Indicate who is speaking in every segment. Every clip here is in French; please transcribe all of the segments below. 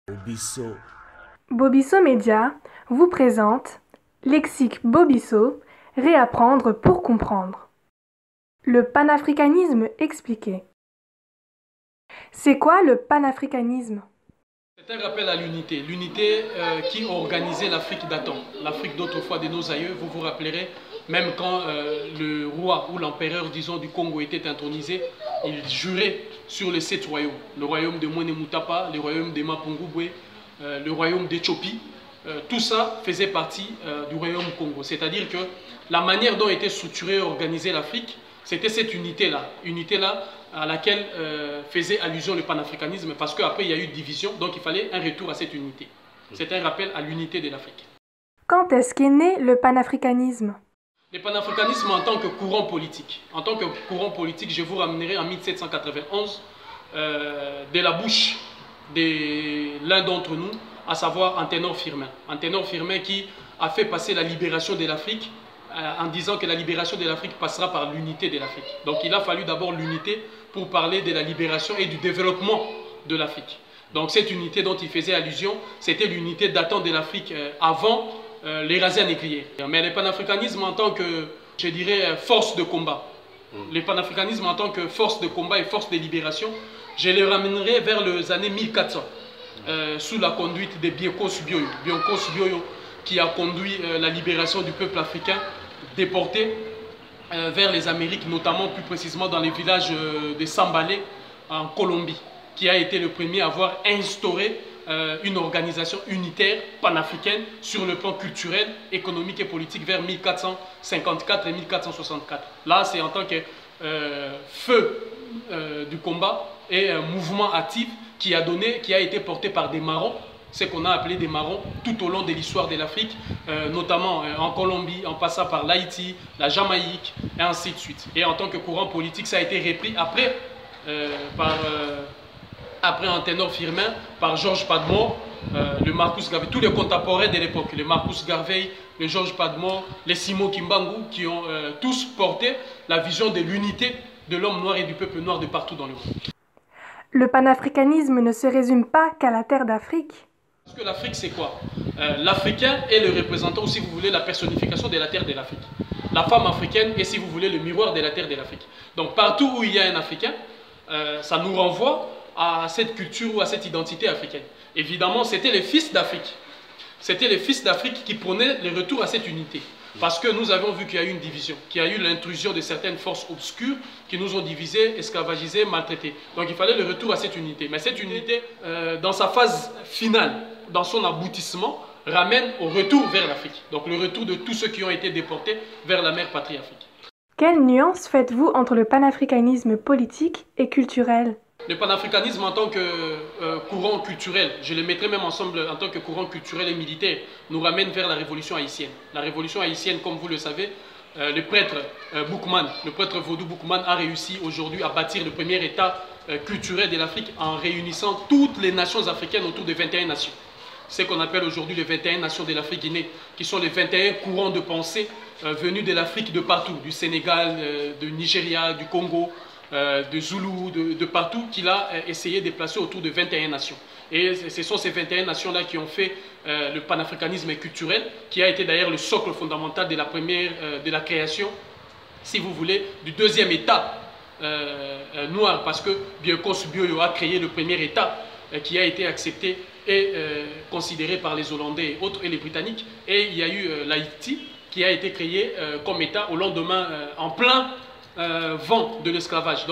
Speaker 1: Bobisso.
Speaker 2: Bobisso Média vous présente Lexique Bobisso, réapprendre pour comprendre. Le panafricanisme expliqué. C'est quoi le panafricanisme?
Speaker 3: C'est un rappel à l'unité, l'unité qui organisait l'Afrique d'antan, l'Afrique d'autrefois de nos aïeux. Vous vous rappellerez, même quand le roi ou l'empereur, disons, du Congo était intronisé, il jurait sur les 7 royaumes. Le royaume de Mwene Mutapa, le royaume de Mapungubwe, le royaume d'Éthiopie. Tout ça faisait partie du royaume Congo. C'est-à-dire que la manière dont était structurée et organisée l'Afrique, c'était cette unité-là à laquelle faisait allusion le panafricanisme, parce qu'après il y a eu division, donc il fallait un retour à cette unité. C'est un rappel à l'unité de l'Afrique.
Speaker 2: Quand est-ce qu'est né le panafricanisme?
Speaker 3: Le panafricanisme en tant que courant politique. En tant que courant politique, je vous ramènerai en 1791 de la bouche de l'un d'entre nous, à savoir Anténor Firmin. Anténor Firmin qui a fait passer la libération de l'Afrique en disant que la libération de l'Afrique passera par l'unité de l'Afrique. Donc il a fallu d'abord l'unité pour parler de la libération et du développement de l'Afrique. Donc cette unité dont il faisait allusion, c'était l'unité datant de l'Afrique avant les razzias négrières. Mais le panafricanisme en tant que, je dirais, force de combat, le panafricanisme en tant que force de combat et force de libération, je le ramènerai vers les années 1400, sous la conduite de Bioko Subioyo. Bioko Subioyo qui a conduit la libération du peuple africain déporté vers les Amériques, notamment plus précisément dans les villages de Sambalé en Colombie, qui a été le premier à avoir instauré une organisation unitaire panafricaine sur le plan culturel, économique et politique vers 1454 et 1464. Là, c'est en tant que feu du combat et un mouvement actif qui a été porté par des marrons, ce qu'on a appelé des marrons tout au long de l'histoire de l'Afrique, notamment en Colombie, en passant par l'Haïti, la Jamaïque, et ainsi de suite. Et en tant que courant politique, ça a été repris après, après Anténor Firmin, par Georges Padmore, le Marcus Garvey, tous les contemporains de l'époque, le Marcus Garvey, le Georges Padmore, les Simon Kimbangu, qui ont tous porté la vision de l'unité de l'homme noir et du peuple noir de partout dans le monde.
Speaker 2: Le panafricanisme ne se résume pas qu'à la terre d'Afrique.
Speaker 3: Parce que l'Afrique, c'est quoi? L'Africain est le représentant, ou si vous voulez, la personnification de la terre de l'Afrique. La femme africaine est, si vous voulez, le miroir de la terre de l'Afrique. Donc, partout où il y a un Africain, ça nous renvoie à cette culture ou à cette identité africaine. Évidemment, c'était les fils d'Afrique. C'était les fils d'Afrique qui prenaient le retour à cette unité. Parce que nous avons vu qu'il y a eu une division, qu'il y a eu l'intrusion de certaines forces obscures qui nous ont divisés, esclavagisés, maltraités. Donc il fallait le retour à cette unité. Mais cette unité, dans sa phase finale, dans son aboutissement, ramène au retour vers l'Afrique. Donc le retour de tous ceux qui ont été déportés vers la mère patrie Afrique.
Speaker 2: Quelle nuance faites-vous entre le panafricanisme politique et culturel?
Speaker 3: Le panafricanisme en tant que courant culturel, je le mettrai même ensemble en tant que courant culturel et militaire, nous ramène vers la révolution haïtienne. La révolution haïtienne, comme vous le savez, le prêtre Boukman, le prêtre vaudou Boukman a réussi aujourd'hui à bâtir le premier état culturel de l'Afrique en réunissant toutes les nations africaines autour de 21 nations. C'est ce qu'on appelle aujourd'hui les 21 nations de l'Afrique guinée, qui sont les 21 courants de pensée venus de l'Afrique de partout, du Sénégal, du Nigeria, du Congo, de Zoulou, de partout, qu'il a essayé de placer autour de 21 nations. Et ce sont ces 21 nations-là qui ont fait le panafricanisme culturel, qui a été d'ailleurs le socle fondamental de la création, si vous voulez, du deuxième État noir, parce que Bioko Subioyo a créé le premier État qui a été accepté et considéré par les Hollandais et autres, et les Britanniques. Et il y a eu l'Haïti, qui a été créé comme État au lendemain, en plein vent de l'esclavage.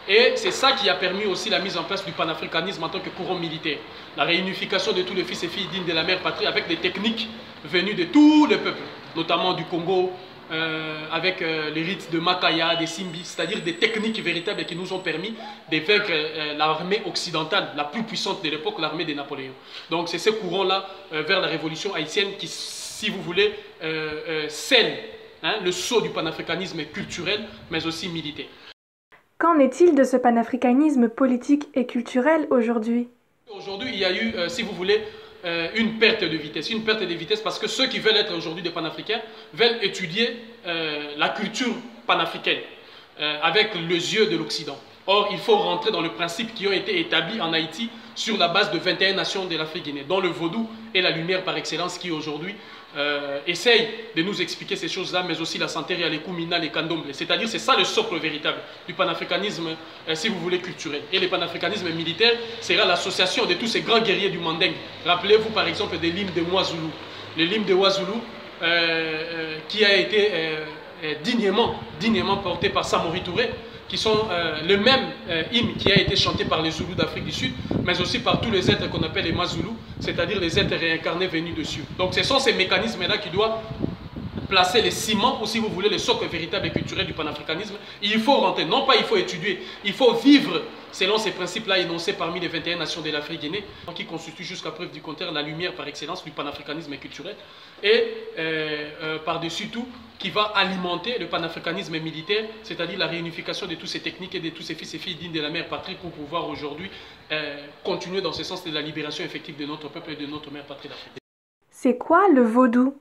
Speaker 3: Et c'est ça qui a permis aussi la mise en place du panafricanisme en tant que courant militaire. La réunification de tous les fils et filles dignes de la mère patrie avec des techniques venues de tous les peuples, notamment du Congo, avec les rites de Makaya, des Simbi, c'est-à-dire des techniques véritables qui nous ont permis de vaincre l'armée occidentale, la plus puissante de l'époque, l'armée de Napoléon. Donc c'est ce courant-là vers la révolution haïtienne qui, si vous voulez, scelle le sceau du panafricanisme culturel, mais aussi militaire.
Speaker 2: Qu'en est-il de ce panafricanisme politique et culturel aujourd'hui?
Speaker 3: Aujourd'hui, il y a eu, si vous voulez, une perte de vitesse. Une perte de vitesse parce que ceux qui veulent être aujourd'hui des panafricains veulent étudier la culture panafricaine. avec les yeux de l'Occident. Or, il faut rentrer dans le principe qui ont été établis en Haïti sur la base de 21 nations de l'Afrique guinéenne, dont le vaudou est la lumière par excellence qui aujourd'hui essaye de nous expliquer ces choses-là, mais aussi la santeria, les kumina, les candomblé. C'est-à-dire, c'est ça le socle véritable du panafricanisme, si vous voulez, culturel. Et le panafricanisme militaire sera l'association de tous ces grands guerriers du Manding. Rappelez-vous par exemple des l'hymne de Mwazoulou. Le l'hymne de Mwazoulou qui a été dignement porté par Samori Touré, qui sont le même hymne qui a été chanté par les Zoulous d'Afrique du Sud, mais aussi par tous les êtres qu'on appelle les Mazoulous, c'est-à-dire les êtres réincarnés venus dessus. Donc ce sont ces mécanismes-là qui doivent placer les ciments, ou si vous voulez, le socle véritable et culturel du panafricanisme. Il faut rentrer, non pas il faut étudier, il faut vivre selon ces principes-là énoncés parmi les 21 nations de l'Afrique guinéenne, qui constituent jusqu'à preuve du contraire la lumière par excellence du panafricanisme culturel, et par-dessus tout, qui va alimenter le panafricanisme militaire, c'est-à-dire la réunification de toutes ces techniques et de tous ces fils et filles dignes de la mère patrie pour pouvoir aujourd'hui continuer dans ce sens de la libération effective de notre peuple et de notre mère patrie d'Afrique.
Speaker 2: C'est quoi le vaudou?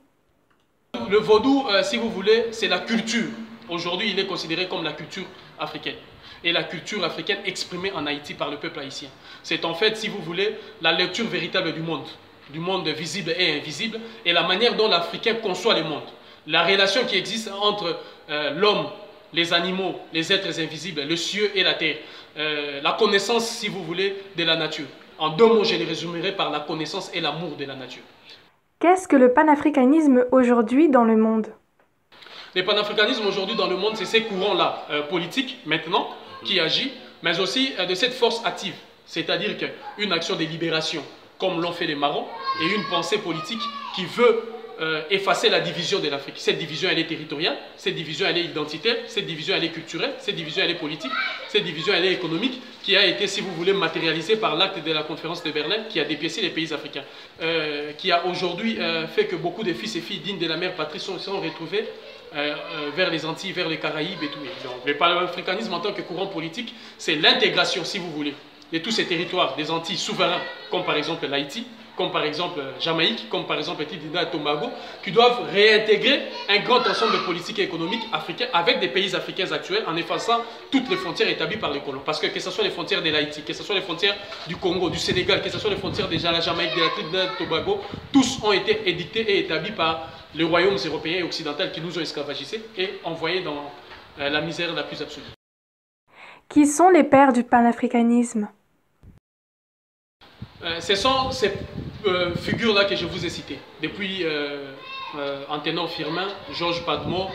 Speaker 3: Le vaudou, si vous voulez, c'est la culture. Aujourd'hui, il est considéré comme la culture africaine. Et la culture africaine exprimée en Haïti par le peuple haïtien. C'est en fait, si vous voulez, la lecture véritable du monde visible et invisible, et la manière dont l'Africain conçoit le monde. La relation qui existe entre l'homme, les animaux, les êtres invisibles, le ciel et la terre. La connaissance, si vous voulez, de la nature. En 2 mots, je les résumerai par la connaissance et l'amour de la nature.
Speaker 2: Qu'est-ce que le panafricanisme aujourd'hui dans le monde?
Speaker 3: Le panafricanisme aujourd'hui dans le monde, c'est ces courants-là, politiques maintenant, qui agit, mais aussi de cette force active, c'est-à-dire qu'une action de libération, comme l'ont fait les Marrons, et une pensée politique qui veut effacer la division de l'Afrique. Cette division, elle est territoriale, cette division, elle est identitaire, cette division, elle est culturelle, cette division, elle est politique, cette division, elle est économique, qui a été, si vous voulez, matérialisée par l'acte de la conférence de Berlin, qui a dépiécé les pays africains, qui a aujourd'hui fait que beaucoup de fils et filles dignes de la mère patrie sont retrouvés vers les Antilles, vers les Caraïbes et tout. Donc, le panafricanisme en tant que courant politique, c'est l'intégration, si vous voulez, de tous ces territoires des Antilles souverains, comme par exemple l'Haïti, comme par exemple Jamaïque, comme par exemple Trinidad et Tobago, qui doivent réintégrer un grand ensemble de politiques et économiques africains avec des pays africains actuels en effaçant toutes les frontières établies par les colons. Parce que ce soit les frontières de l'Haïti, que ce soit les frontières du Congo, du Sénégal, que ce soit les frontières de la Jamaïque, de la Trinidad et Tobago, tous ont été édictés et établis par les royaumes européens et occidentaux qui nous ont esclavagisés et envoyés dans la misère la plus absolue.
Speaker 2: Qui sont les pères du panafricanisme?
Speaker 3: Ce sont ces figures-là que je vous ai citées. Depuis Antenor Firmin, Georges Padmore,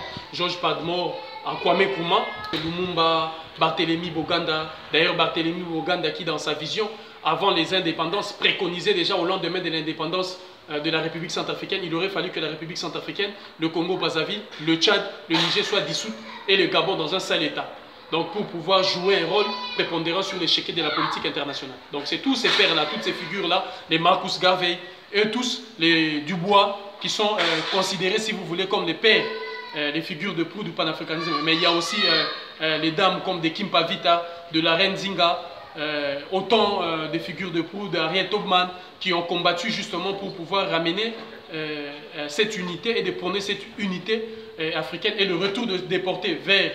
Speaker 3: en Kwame Nkrumah, Lumumba, Barthélemy Boganda. D'ailleurs, Barthélemy Boganda qui, dans sa vision, avant les indépendances, préconisait déjà au lendemain de l'indépendance de la République centrafricaine, il aurait fallu que la République centrafricaine, le Congo-Brazzaville, le Tchad, le Niger soient dissous et le Gabon dans un seul État. Donc pour pouvoir jouer un rôle prépondérant sur l'échiquier de la politique internationale. Donc c'est tous ces pères-là, toutes ces figures-là, les Marcus Garvey, eux tous, les Dubois, qui sont considérés, si vous voulez, comme les pères, les figures de proue du panafricanisme. Mais il y a aussi les dames comme des Kimpa Vita, de la reine Zinga, autant des figures de proue d'Harriet Tubman, qui ont combattu justement pour pouvoir ramener cette unité et de prôner cette unité africaine et le retour de déportés vers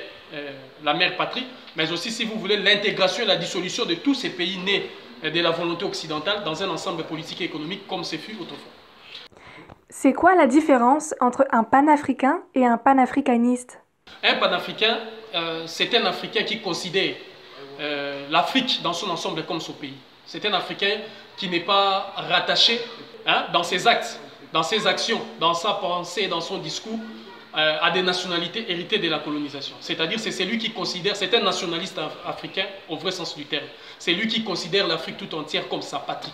Speaker 3: la mère patrie, mais aussi, si vous voulez, l'intégration et la dissolution de tous ces pays nés de la volonté occidentale dans un ensemble politique et économique comme ce fut autrefois.
Speaker 2: C'est quoi la différence entre un panafricain et un panafricaniste?
Speaker 3: Un panafricain, c'est un Africain qui considère l'Afrique dans son ensemble comme son pays. C'est un Africain qui n'est pas rattaché dans ses actes, dans ses actions, dans sa pensée, dans son discours, à des nationalités héritées de la colonisation. C'est-à-dire c'est celui qui considère, c'est un nationaliste africain au vrai sens du terme. C'est lui qui considère l'Afrique tout entière comme sa patrie.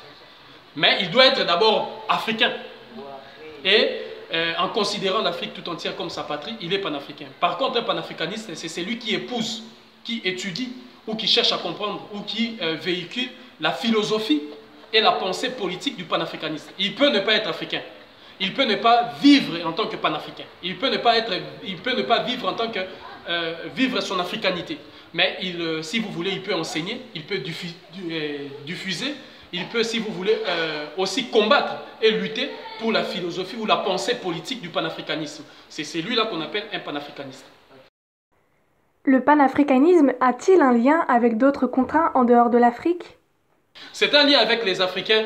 Speaker 3: Mais il doit être d'abord africain. Et en considérant l'Afrique tout entière comme sa patrie, il est panafricain. Par contre, un panafricaniste, c'est celui qui épouse, qui étudie, ou qui cherche à comprendre, ou qui véhicule la philosophie et la pensée politique du panafricanisme. Il peut ne pas être africain. Il peut ne pas vivre en tant que panafricain. Il peut ne pas vivre en tant que vivre son africanité. Mais si vous voulez, il peut enseigner, il peut diffuser, il peut, si vous voulez, aussi combattre et lutter pour la philosophie ou la pensée politique du panafricanisme. C'est celui-là qu'on appelle un panafricaniste.
Speaker 2: Le panafricanisme a-t-il un lien avec d'autres continents en dehors de l'Afrique?
Speaker 3: C'est un lien avec les Africains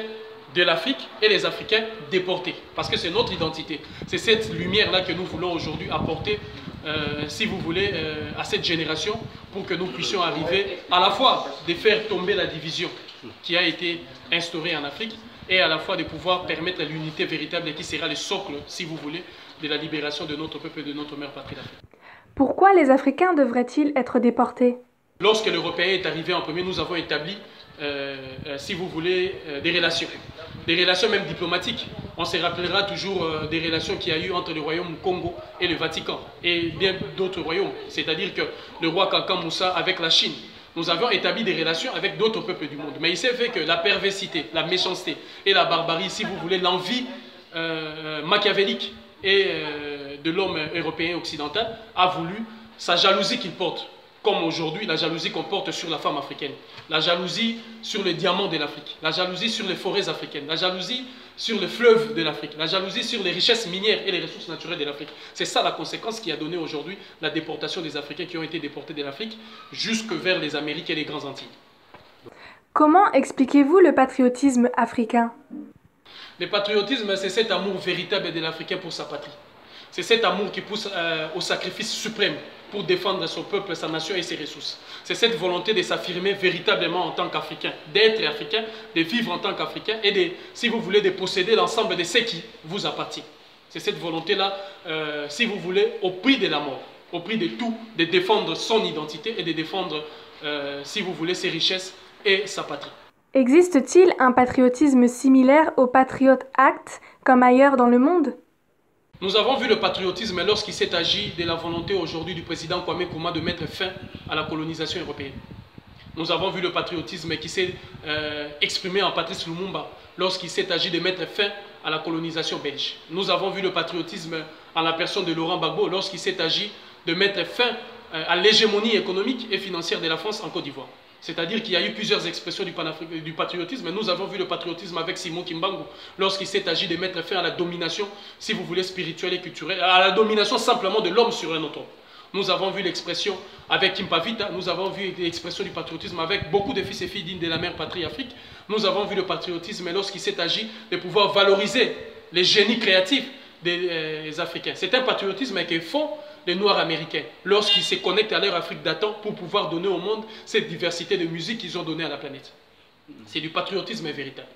Speaker 3: de l'Afrique et les Africains déportés, parce que c'est notre identité. C'est cette lumière-là que nous voulons aujourd'hui apporter, si vous voulez, à cette génération, pour que nous puissions arriver à la fois de faire tomber la division qui a été instaurée en Afrique, et à la fois de pouvoir permettre l'unité véritable qui sera le socle, si vous voulez, de la libération de notre peuple et de notre mère patrie d'Afrique.
Speaker 2: Pourquoi les Africains devraient-ils être déportés?
Speaker 3: Lorsque l'Européen est arrivé en premier, nous avons établi, si vous voulez, des relations même diplomatiques. On se rappellera toujours des relations qu'il y a eu entre le royaume Congo et le Vatican, et bien d'autres royaumes, c'est-à-dire que le roi Kankan Moussa avec la Chine. Nous avons établi des relations avec d'autres peuples du monde. Mais il s'est fait que la perversité, la méchanceté et la barbarie, si vous voulez, l'envie machiavélique et de l'homme européen occidental a voulu, sa jalousie qu'il porte, comme aujourd'hui la jalousie qu'on porte sur la femme africaine, la jalousie sur les diamants de l'Afrique, la jalousie sur les forêts africaines, la jalousie sur les fleuves de l'Afrique, la jalousie sur les richesses minières et les ressources naturelles de l'Afrique. C'est ça la conséquence qui a donné aujourd'hui la déportation des Africains qui ont été déportés de l'Afrique jusque vers les Amériques et les Grandes Antilles.
Speaker 2: Comment expliquez-vous le patriotisme africain?
Speaker 3: Le patriotisme, c'est cet amour véritable de l'Africain pour sa patrie. C'est cet amour qui pousse au sacrifice suprême pour défendre son peuple, sa nation et ses ressources. C'est cette volonté de s'affirmer véritablement en tant qu'Africain, d'être Africain, de vivre en tant qu'Africain et de, si vous voulez, de posséder l'ensemble de ce qui vous appartient. C'est cette volonté-là, si vous voulez, au prix de la mort, au prix de tout, de défendre son identité et de défendre, si vous voulez, ses richesses et sa patrie.
Speaker 2: Existe-t-il un patriotisme similaire au Patriot Act comme ailleurs dans le monde?
Speaker 3: Nous avons vu le patriotisme lorsqu'il s'est agi de la volonté aujourd'hui du président Kwame Nkrumah de mettre fin à la colonisation européenne. Nous avons vu le patriotisme qui s'est exprimé en Patrice Lumumba lorsqu'il s'est agi de mettre fin à la colonisation belge. Nous avons vu le patriotisme en la personne de Laurent Gbagbo lorsqu'il s'est agi de mettre fin à l'hégémonie économique et financière de la France en Côte d'Ivoire. C'est-à-dire qu'il y a eu plusieurs expressions du patriotisme. Nous avons vu le patriotisme avec Simon Kimbangu lorsqu'il s'est agi de mettre fin à la domination, si vous voulez, spirituelle et culturelle, à la domination simplement de l'homme sur un autre homme. Nous avons vu l'expression avec Kimpavita, nous avons vu l'expression du patriotisme avec beaucoup de fils et filles dignes de la mère patrie Afrique. Nous avons vu le patriotisme lorsqu'il s'est agi de pouvoir valoriser les génies créatifs des Africains. C'est un patriotisme que font les Noirs américains lorsqu'ils se connectent à leur Afrique d'antan pour pouvoir donner au monde cette diversité de musique qu'ils ont donnée à la planète. C'est du patriotisme véritable.